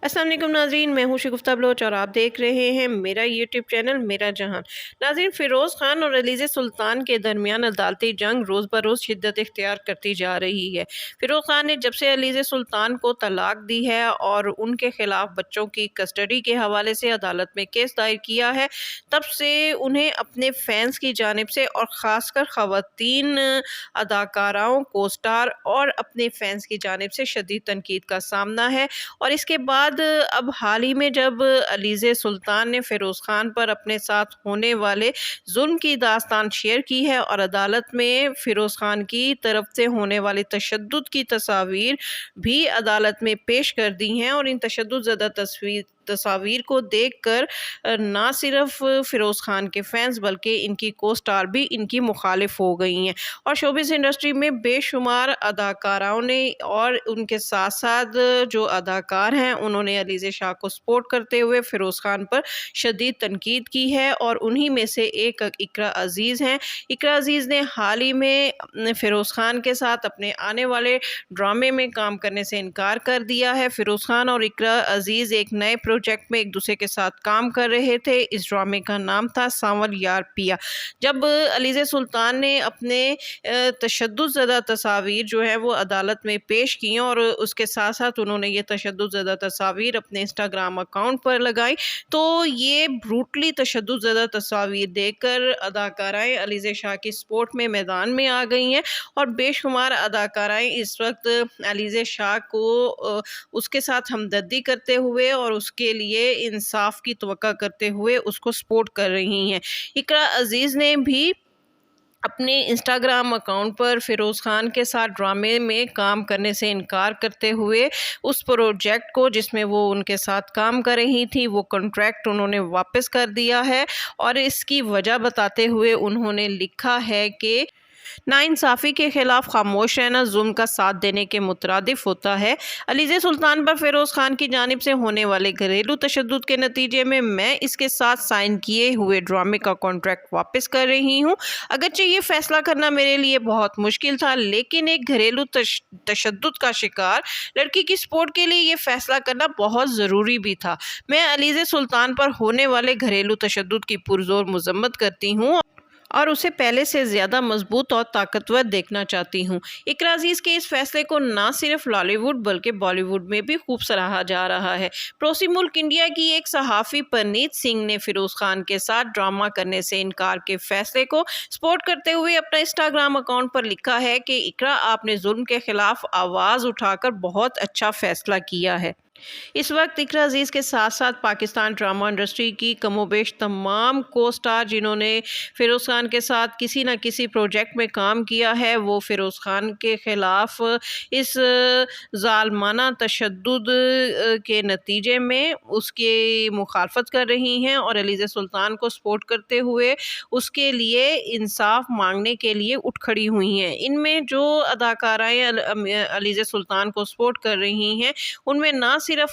السلام علیکم ناظرین، میں ہوں شگفتہ بلوچ اور آپ دیکھ رہے ہیں میرا یوٹیوب چینل میرا جہان۔ ناظرین، فیروز خان اور علیزہ سلطان کے درمیان عدالتی جنگ روز بروز شدت اختیار کرتی جا رہی ہے۔ فیروز خان نے جب سے علیزہ سلطان کو طلاق دی ہے اور ان کے خلاف بچوں کی کسٹڈی کے حوالے سے عدالت میں کیس دائر کیا ہے، تب سے انہیں اپنے فینس کی جانب سے اور خاص کر خواتین اداکاراؤں، کو سٹار اور اپنے فینس کی جانب سے شدید تنقید کا سامنا ہے۔ اور اس کے بعد اب حال ہی میں جب علیزہ سلطان نے فیروز خان پر اپنے ساتھ ہونے والے ظلم کی داستان شیئر کی ہے اور عدالت میں فیروز خان کی طرف سے ہونے والے تشدد کی تصاویر بھی عدالت میں پیش کر دی ہیں، اور ان تشدد زدہ تصاویر کو دیکھ کر نہ صرف فیروز خان کے فینس بلکہ ان کی کو سٹار بھی ان کی مخالف ہو گئی ہیں، اور شوبز انڈسٹری میں بے شمار اداکاراؤں نے اور ان کے ساتھ ساتھ جو اداکار ہیں انہوں نے علیزہ شاہ کو سپورٹ کرتے ہوئے فیروز خان پر شدید تنقید کی ہے، اور انہی میں سے ایک اقرا عزیز ہیں۔ اقرا عزیز نے حال ہی میں فیروز خان کے ساتھ اپنے آنے والے ڈرامے میں کام کرنے سے انکار کر دیا ہے۔ فیروز خان اور اقرا عزیز ایک نئے پروجیکٹ میں ایک دوسرے کے ساتھ کام کر رہے تھے۔ اس ڈرامے کا نام تھا سانول یار پیا۔ جب علیزہ سلطان نے اپنے تشدد زدہ تصاویر جو ہے وہ عدالت میں پیش کی اور اس کے ساتھ ساتھ انہوں نے یہ تشدد زدہ تصاویر اپنے انسٹاگرام اکاؤنٹ پر لگائی، تو یہ بروٹلی تشدد زدہ تصاویر دیکھ کر اداکارائیں علیزہ شاہ کی سپورٹ میں میدان میں آ گئی ہیں، اور بے شمار اداکارائیں اس وقت علیزہ شاہ کو اس کے ساتھ ہمدردی کرتے ہوئے اور اس کے لیے انصاف کی توقع کرتے ہوئے اس کو سپورٹ کر رہی ہیں۔ اقرا عزیز نے بھی اپنے انسٹاگرام اکاؤنٹ پر فیروز خان کے ساتھ ڈرامے میں کام کرنے سے انکار کرتے ہوئے اس پروجیکٹ کو جس میں وہ ان کے ساتھ کام کر رہی تھی وہ کنٹریکٹ انہوں نے واپس کر دیا ہے، اور اس کی وجہ بتاتے ہوئے انہوں نے لکھا ہے کہ ناانصافی کے خلاف خاموش رہنا ظلم کا ساتھ دینے کے مترادف ہوتا ہے۔ علیزہ سلطان پر فیروز خان کی جانب سے ہونے والے گھریلو تشدد کے نتیجے میں اس کے ساتھ سائن کیے ہوئے ڈرامے کا کانٹریکٹ واپس کر رہی ہوں۔ اگرچہ یہ فیصلہ کرنا میرے لیے بہت مشکل تھا، لیکن ایک گھریلو تشدد کا شکار لڑکی کی سپورٹ کے لیے یہ فیصلہ کرنا بہت ضروری بھی تھا۔ میں علیزہ سلطان پر ہونے والے گھریلو تشدد کی پرزور مذمت کرتی ہوں اور اسے پہلے سے زیادہ مضبوط اور طاقتور دیکھنا چاہتی ہوں۔ اقرا عزیز کے اس فیصلے کو نہ صرف لالی ووڈ بلکہ بالی ووڈ میں بھی خوب سراہا جا رہا ہے۔ پڑوسی ملک انڈیا کی ایک صحافی پرنیت سنگھ نے فیروز خان کے ساتھ ڈرامہ کرنے سے انکار کے فیصلے کو سپورٹ کرتے ہوئے اپنا انسٹاگرام اکاؤنٹ پر لکھا ہے کہ اقرا، آپ نے ظلم کے خلاف آواز اٹھا کر بہت اچھا فیصلہ کیا ہے۔ اس وقت اقرا عزیز کے ساتھ ساتھ پاکستان ڈرامہ انڈسٹری کی کم و بیش تمام کو سٹار جنہوں نے فیروز خان کے ساتھ کسی نہ کسی پروجیکٹ میں کام کیا ہے، وہ فیروز خان کے خلاف اس ظالمانہ تشدد کے نتیجے میں اس کی مخالفت کر رہی ہیں اور علیزہ سلطان کو سپورٹ کرتے ہوئے اس کے لیے انصاف مانگنے کے لیے اٹھ کھڑی ہوئی ہیں۔ ان میں جو اداکارائیں علیزہ سلطان کو سپورٹ کر رہی ہیں ان میں نہ صرف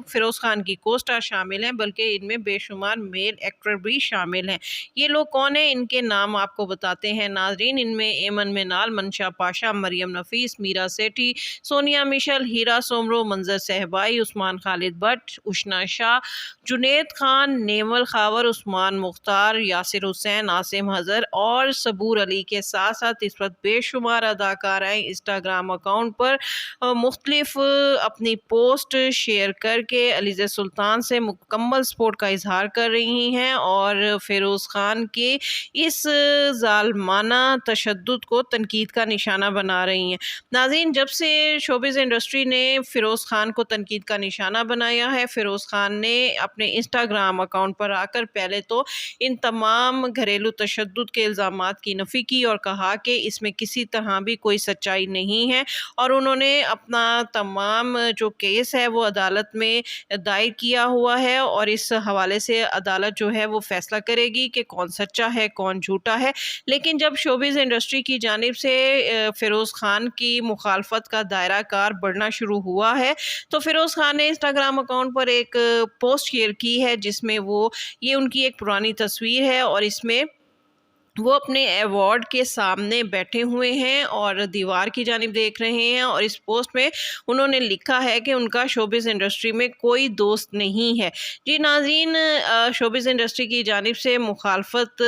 فیروز خان کی کو سٹار شامل ہیں بلکہ ان میں بے شمار میل ایکٹر بھی شامل ہیں۔ یہ لوگ کون ہیں، ان کے نام آپ کو بتاتے ہیں ناظرین۔ ان میں ایمن منال، منشا پاشا، مریم نفیس، میرا سیٹھی، سونیا مشل، ہیرا سومرو، منظر صہبائی، عثمان خالد بٹ، اشنا شاہ، جنید خان، نیمل خاور، عثمان مختار، یاسر حسین، عاصم حضر اور صبور علی کے ساتھ ساتھ اس وقت بے شمار اداکارائیں انسٹاگرام اکاؤنٹ پر مختلف اپنی پوسٹ شیئر کر کے علیزہ سلطان سے مکمل سپورٹ کا اظہار کر رہی ہیں اور فیروز خان کے اس ظالمانہ تشدد کو تنقید کا نشانہ بنا رہی ہیں۔ ناظرین، جب سے شوبز انڈسٹری نے فیروز خان کو تنقید کا نشانہ بنایا ہے، فیروز خان نے اپنے انسٹاگرام اکاؤنٹ پر آ کر پہلے تو ان تمام گھریلو تشدد کے الزامات کی نفی کی اور کہا کہ اس میں کسی طرح بھی کوئی سچائی نہیں ہے، اور انہوں نے اپنا تمام جو کیس ہے وہ عدالت میں دائر کیا ہوا ہے اور اس حوالے سے عدالت جو ہے وہ فیصلہ کرے گی کہ کون سچا ہے کون جھوٹا ہے۔ لیکن جب شوبز انڈسٹری کی جانب سے فیروز خان کی مخالفت کا دائرہ کار بڑھنا شروع ہوا ہے تو فیروز خان نے انسٹاگرام اکاؤنٹ پر ایک پوسٹ شیئر کی ہے جس میں یہ ان کی ایک پرانی تصویر ہے اور اس میں وہ اپنے ایوارڈ کے سامنے بیٹھے ہوئے ہیں اور دیوار کی جانب دیکھ رہے ہیں، اور اس پوسٹ میں انہوں نے لکھا ہے کہ ان کا شوبز انڈسٹری میں کوئی دوست نہیں ہے۔ جی ناظرین، شوبز انڈسٹری کی جانب سے مخالفت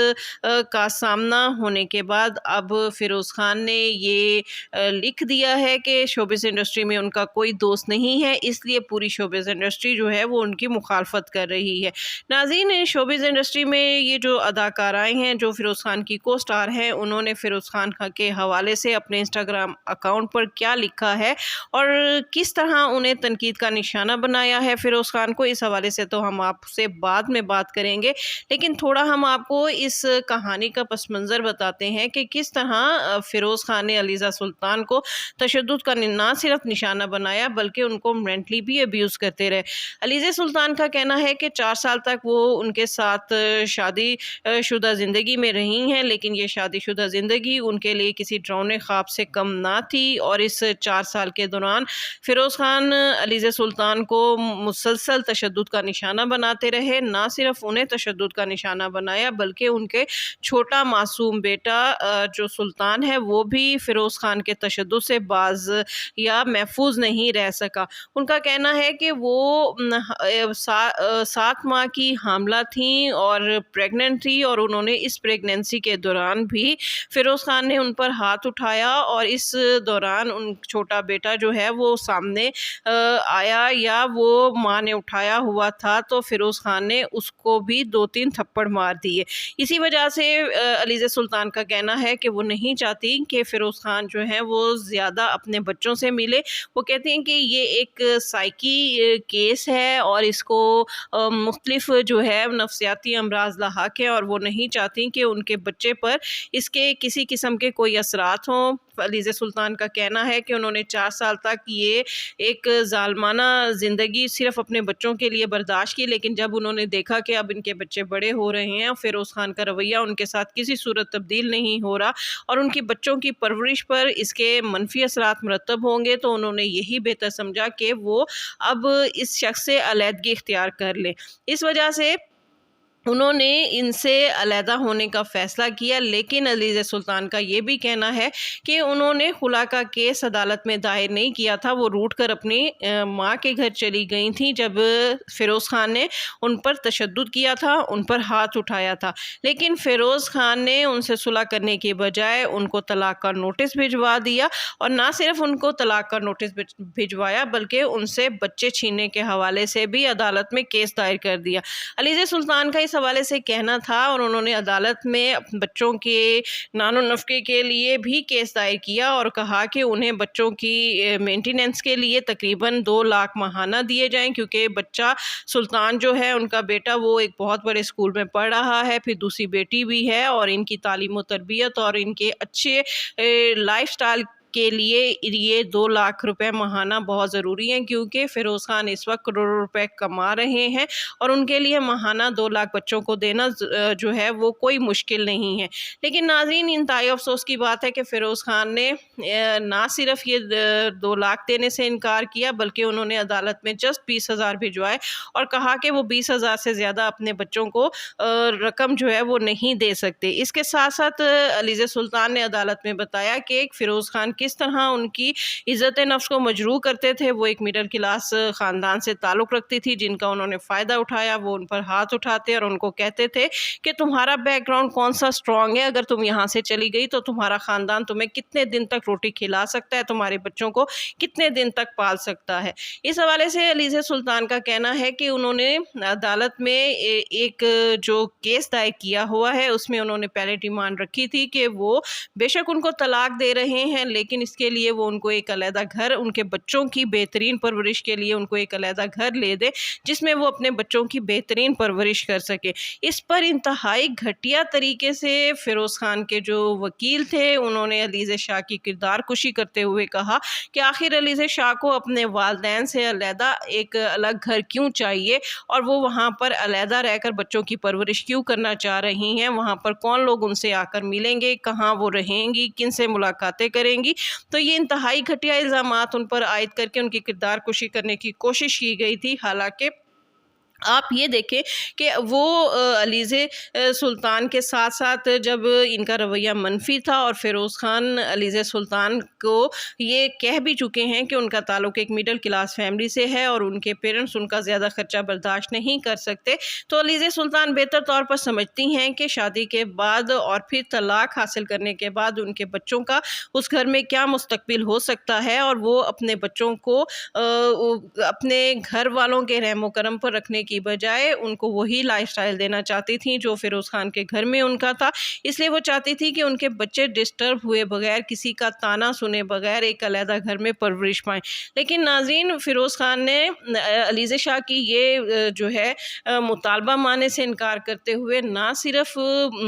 کا سامنا ہونے کے بعد اب فیروز خان نے یہ لکھ دیا ہے کہ شوبز انڈسٹری میں ان کا کوئی دوست نہیں ہے، اس لیے پوری شوبز انڈسٹری جو ہے وہ ان کی مخالفت کر رہی ہے۔ ناظرین، شوبز انڈسٹری میں یہ جو اداکارائیں ہیں جو فیروز خان کی کو سٹار ہیں، انہوں نے فیروز خان کے حوالے سے اپنے انسٹاگرام اکاؤنٹ پر کیا لکھا ہے اور کس طرح انہیں تنقید کا نشانہ بنایا ہے فیروز خان کو، اس حوالے سے تو ہم آپ سے بعد میں بات کریں گے، لیکن تھوڑا ہم آپ کو اس کہانی کا پس منظر بتاتے ہیں کہ کس طرح فیروز خان نے علیزہ سلطان کو تشدد کا نہ صرف نشانہ بنایا بلکہ ان کو مینٹلی بھی ابیوز کرتے رہے۔ علیزہ سلطان کا کہنا ہے کہ 4 سال تک وہ ان کے ساتھ شادی شدہ زندگی میں رہی ہیں، لیکن یہ شادی شدہ زندگی ان کے لیے کسی ڈراؤنے خواب سے کم نہ تھی، اور اس 4 سال کے دوران فیروز خان علیزہ سلطان کو مسلسل تشدد کا نشانہ بناتے رہے۔ نہ صرف انہیں تشدد کا نشانہ بنایا بلکہ ان کے چھوٹا معصوم بیٹا جو سلطان ہے وہ بھی فیروز خان کے تشدد سے باز یا محفوظ نہیں رہ سکا۔ ان کا کہنا ہے کہ وہ 7 ماہ کی حاملہ تھیں اور پریگننٹ تھی، اور انہوں نے اس پریگننسی کے دوران بھی فیروز خان نے ان پر ہاتھ اٹھایا، اور اس دوران ان چھوٹا بیٹا جو ہے وہ سامنے آیا یا وہ ماں نے اٹھایا ہوا تھا تو فیروز خان نے اس کو بھی 2-3 تھپڑ مار دیے۔ اسی وجہ سے علیزہ سلطان کا کہنا ہے کہ وہ نہیں چاہتی کہ فیروز خان جو ہے وہ زیادہ اپنے بچوں سے ملے۔ وہ کہتے ہیں کہ یہ ایک سائیکی کیس ہے اور اس کو مختلف جو ہے نفسیاتی امراض لاحق ہیں، اور وہ نہیں چاہتی کہ ان کے بچے پر اس کے کسی قسم کے کوئی اثرات ہوں۔ علیزہ سلطان کا کہنا ہے کہ انہوں نے 4 سال تک یہ ایک ظالمانہ زندگی صرف اپنے بچوں کے لیے برداشت کی، لیکن جب انہوں نے دیکھا کہ اب ان کے بچے بڑے ہو رہے ہیں، فیروز خان کا رویہ ان کے ساتھ کسی صورت تبدیل نہیں ہو رہا اور ان کی بچوں کی پرورش پر اس کے منفی اثرات مرتب ہوں گے، تو انہوں نے یہی بہتر سمجھا کہ وہ اب اس شخص سے علیحدگی اختیار کر لیں۔ اس وجہ سے انہوں نے ان سے علیحدہ ہونے کا فیصلہ کیا، لیکن علیزہ سلطان کا یہ بھی کہنا ہے کہ انہوں نے خلا کا کیس عدالت میں دائر نہیں کیا تھا، وہ روٹ کر اپنی ماں کے گھر چلی گئی تھیں جب فیروز خان نے ان پر تشدد کیا تھا، ان پر ہاتھ اٹھایا تھا، لیکن فیروز خان نے ان سے صلح کرنے کے بجائے ان کو طلاق کا نوٹس بھجوا دیا، اور نہ صرف ان کو طلاق کا نوٹس بھجوایا بلکہ ان سے بچے چھیننے کے حوالے سے بھی عدالت میں کیس دائر کر دیا۔ علیزہ سلطان کا اس حوالے سے کہنا تھا، اور انہوں نے عدالت میں بچوں کے نان و نفقے کے لیے بھی کیس دائر کیا اور کہا کہ انہیں بچوں کی مینٹیننس کے لیے تقریباً 2 لاکھ ماہانہ دیے جائیں، کیونکہ بچہ سلطان جو ہے ان کا بیٹا وہ ایک بہت بڑے اسکول میں پڑھ رہا ہے، پھر دوسری بیٹی بھی ہے، اور ان کی تعلیم و تربیت اور ان کے اچھے لائف سٹائل کے لیے یہ 2 لاکھ روپے ماہانہ بہت ضروری ہیں، کیونکہ فیروز خان اس وقت کروڑوں روپے کما رہے ہیں اور ان کے لیے ماہانہ 2 لاکھ بچوں کو دینا جو ہے وہ کوئی مشکل نہیں ہے۔ لیکن ناظرین، انتہائی افسوس کی بات ہے کہ فیروز خان نے نہ صرف یہ 2 لاکھ دینے سے انکار کیا بلکہ انہوں نے عدالت میں جسٹ 20,000 بھجوائے اور کہا کہ وہ 20,000 سے زیادہ اپنے بچوں کو رقم جو ہے وہ نہیں دے سکتے۔ اس کے ساتھ ساتھ علیزہ سلطان نے عدالت میں بتایا کہ فیروز خان کس طرح ان کی عزت نفس کو مجروح کرتے تھے۔ وہ ایک مڈل کلاس خاندان سے تعلق رکھتی تھی جن کا انہوں نے فائدہ اٹھایا، وہ ان پر ہاتھ اٹھاتے اور ان کو کہتے تھے کہ تمہارا بیک گراؤنڈ کون سا سٹرونگ ہے، اگر تم یہاں سے چلی گئی تو تمہارا خاندان تمہیں کتنے دن تک روٹی کھلا سکتا ہے، تمہارے بچوں کو کتنے دن تک پال سکتا ہے۔ اس حوالے سے علیزہ سلطان کا کہنا ہے کہ انہوں نے عدالت میں ایک جو کیس دائر کیا ہوا ہے اس میں انہوں نے پہلے ڈیمانڈ رکھی تھی کہ وہ بے شک ان کو طلاق دے رہے ہیں، لیکن اس کے لیے وہ ان کو ایک علیحدہ گھر، ان کے بچوں کی بہترین پرورش کے لیے ان کو ایک علیحدہ گھر لے دے جس میں وہ اپنے بچوں کی بہترین پرورش کر سکے۔ اس پر انتہائی گھٹیا طریقے سے فیروز خان کے جو وکیل تھے انہوں نے علیزہ شاہ کی کردار کشی کرتے ہوئے کہا کہ آخر علیزہ شاہ کو اپنے والدین سے علیحدہ ایک الگ گھر کیوں چاہیے، اور وہ وہاں پر علیحدہ رہ کر بچوں کی پرورش کیوں کرنا چاہ رہی ہیں، وہاں پر کون لوگ ان سے آ کر ملیں گے، کہاں وہ رہیں گی، کن سے ملاقاتیں کریں گی۔ تو یہ انتہائی گھٹیا الزامات ان پر عائد کر کے ان کی کردار کشی کرنے کی کوشش کی گئی تھی، حالانکہ آپ یہ دیکھیں کہ وہ علیزے سلطان کے ساتھ ساتھ جب ان کا رویہ منفی تھا اور فیروز خان علیزے سلطان کو یہ کہہ بھی چکے ہیں کہ ان کا تعلق ایک مڈل کلاس فیملی سے ہے اور ان کے پیرنٹس ان کا زیادہ خرچہ برداشت نہیں کر سکتے، تو علیزے سلطان بہتر طور پر سمجھتی ہیں کہ شادی کے بعد اور پھر طلاق حاصل کرنے کے بعد ان کے بچوں کا اس گھر میں کیا مستقبل ہو سکتا ہے، اور وہ اپنے بچوں کو اپنے گھر والوں کے رحم و کرم پر رکھنے کی بجائے ان کو وہی لائف سٹائل دینا چاہتی تھیں جو فیروز خان کے گھر میں ان کا تھا۔ اس لیے وہ چاہتی تھی کہ ان کے بچے ڈسٹرب ہوئے بغیر، کسی کا تانا سنے بغیر ایک علیحدہ گھر میں پرورش پائیں۔ لیکن ناظرین، فیروز خان نے علیزے شاہ کی یہ جو ہے مطالبہ ماننے سے انکار کرتے ہوئے نہ صرف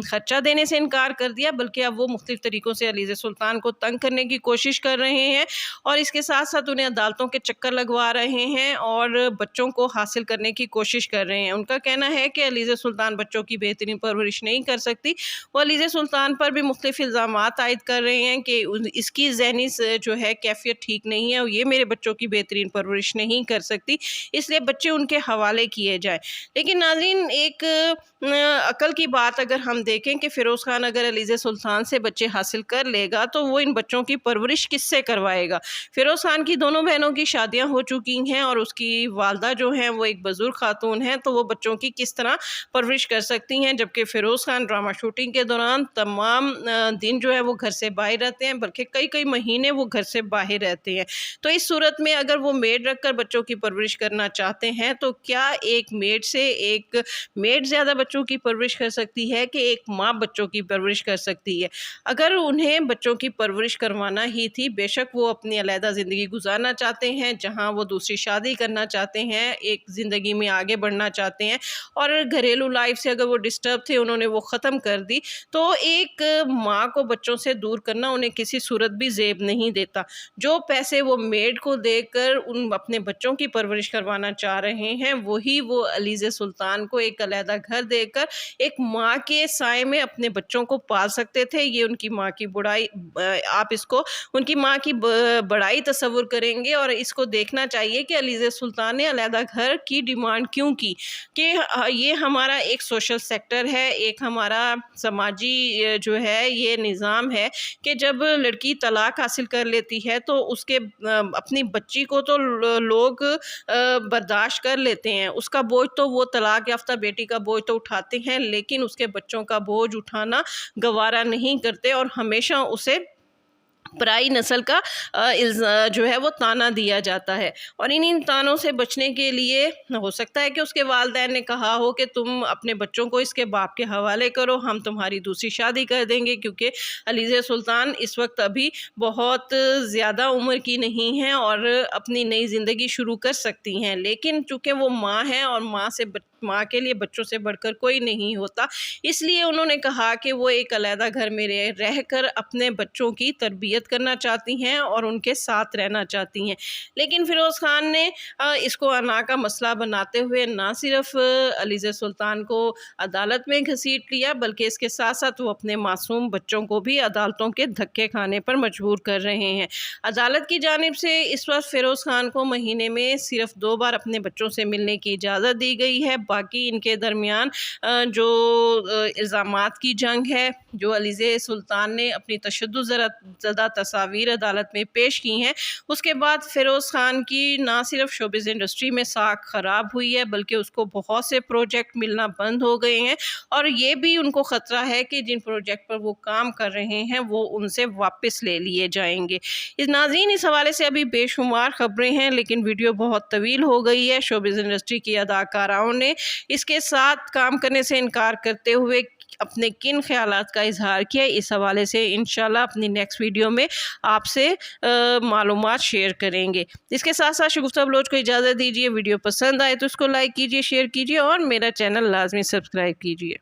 خرچہ دینے سے انکار کر دیا، بلکہ اب وہ مختلف طریقوں سے علیزے سلطان کو تنگ کرنے کی کوشش کر رہے ہیں، اور اس کے ساتھ ساتھ انہیں عدالتوں کے چکر لگوا رہے ہیں اور بچوں کو حاصل کرنے کی کوشش کر رہے ہیں۔ ان کا کہنا ہے کہ علیزے سلطان بچوں کی بہترین پرورش نہیں کر سکتی۔ وہ علیزے سلطان پر بھی مختلف الزامات عائد کر رہے ہیں کہ اس کی ذہنی جو ہے کیفیت ٹھیک نہیں ہے اور یہ میرے بچوں کی بہترین پرورش نہیں کر سکتی، اس لیے بچے ان کے حوالے کیے جائیں۔ لیکن ناظرین، ایک عقل کی بات اگر ہم دیکھیں کہ فیروز خان اگر علیزے سلطان سے بچے حاصل کر لے گا تو وہ ان بچوں کی پرورش کس سے کروائے گا؟ فیروز خان کی دونوں بہنوں کی شادیاں ہو چکی ہیں اور اس کی والدہ جو ہیں وہ ایک بزرگ خاتون ہیں، تو وہ بچوں کی کس طرح پرورش کر سکتی ہیں؟ جبکہ فیروز خان ڈرامہ شوٹنگ کے دوران تمام دن جو ہے وہ گھر سے باہر رہتے ہیں، بلکہ کئی مہینے وہ گھر سے باہر رہتے ہیں۔ تو اس صورت میں اگر وہ میڈ رکھ کر بچوں کی پرورش کرنا چاہتے ہیں تو کیا ایک میڈ زیادہ بچوں کی پرورش کر سکتی ہے کہ ایک ماں بچوں کی پرورش کر سکتی ہے؟ اگر انہیں بچوں کی پرورش کروانا ہی تھی، بے شک وہ اپنی علیحدہ زندگی گزارنا چاہتے ہیں جہاں وہ دوسری شادی کرنا چاہتے ہیں، ایک زندگی میں آگے بڑھنا چاہتے ہیں، اور گھریلو لائف سے اگر وہ ڈسٹرب تھے انہوں نے وہ ختم کر دی، تو ایک ماں کو بچوں سے دور کرنا انہیں کسی صورت بھی زیب نہیں دیتا۔ جو پیسے وہ میڈ کو دے کر اپنے بچوں کی پرورش کروانا چاہ رہے ہیں، وہی وہ علیزے سلطان کو ایک علیحدہ گھر دے کر ایک ماں کے سائے میں اپنے بچوں کو پال سکتے تھے۔ یہ ان کی ماں کی بڑائی، آپ اس کو ان کی ماں کی بڑائی تصور کریں گے، اور اس کو دیکھنا چاہیے کہ علیزے سلطان نے علیحدہ گھر کی ڈیمانڈ کیوں کی، کہ یہ ہمارا ایک سوشل سیکٹر ہے، ایک ہمارا سماجی جو ہے یہ نظام ہے کہ جب لڑکی طلاق حاصل کر لیتی ہے تو اس کے اپنی بچی کو تو لوگ برداشت کر لیتے ہیں، اس کا بوجھ تو وہ طلاق یافتہ بیٹی کا بوجھ تو اٹھاتے ہیں، لیکن اس کے بچوں کا بوجھ اٹھانا گوارا نہیں کرتے اور ہمیشہ اسے پرائی نسل کا جو ہے وہ تانا دیا جاتا ہے۔ اور ان تانوں سے بچنے کے لیے ہو سکتا ہے کہ اس کے والدین نے کہا ہو کہ تم اپنے بچوں کو اس کے باپ کے حوالے کرو، ہم تمہاری دوسری شادی کر دیں گے، کیونکہ علیزے سلطان اس وقت ابھی بہت زیادہ عمر کی نہیں ہیں اور اپنی نئی زندگی شروع کر سکتی ہیں، لیکن چونکہ وہ ماں ہیں اور ماں کے لیے بچوں سے بڑھ کر کوئی نہیں ہوتا، اس لیے انہوں نے کہا کہ وہ ایک علیحدہ گھر میں رہ کر اپنے بچوں کی تربیت کرنا چاہتی ہیں اور ان کے ساتھ رہنا چاہتی ہیں۔ لیکن فیروز خان نے اس کو انا کا مسئلہ بناتے ہوئے نہ صرف علیزے سلطان کو عدالت میں گھسیٹ لیا، بلکہ اس کے ساتھ ساتھ وہ اپنے معصوم بچوں کو بھی عدالتوں کے دھکے کھانے پر مجبور کر رہے ہیں۔ عدالت کی جانب سے اس وقت فیروز خان کو مہینے میں صرف 2 بار اپنے بچوں سے ملنے کی اجازت دی گئی ہے، باقی ان کے درمیان جو الزامات کی جنگ ہے، جو علیزے سلطان نے اپنی تشدد زدہ تصاویر عدالت میں پیش کی ہیں، اس کے بعد فیروز خان کی نہ صرف شوبز انڈسٹری میں ساکھ خراب ہوئی ہے، بلکہ اس کو بہت سے پروجیکٹ ملنا بند ہو گئے ہیں، اور یہ بھی ان کو خطرہ ہے کہ جن پروجیکٹ پر وہ کام کر رہے ہیں وہ ان سے واپس لے لیے جائیں گے۔ ناظرین، اس حوالے سے ابھی بے شمار خبریں ہیں، لیکن ویڈیو بہت طویل ہو گئی ہے۔ شوبز انڈسٹری کی اداکاراؤں نے اس کے ساتھ کام کرنے سے انکار کرتے ہوئے اپنے کن خیالات کا اظہار کیا، اس حوالے سے انشاءاللہ اپنی نیکسٹ ویڈیو میں آپ سے معلومات شیئر کریں گے۔ اس کے ساتھ ساتھ شگفتہ بلوچ کو اجازت دیجیے، ویڈیو پسند آئے تو اس کو لائک کیجیے، شیئر کیجیے اور میرا چینل لازمی سبسکرائب کیجیے۔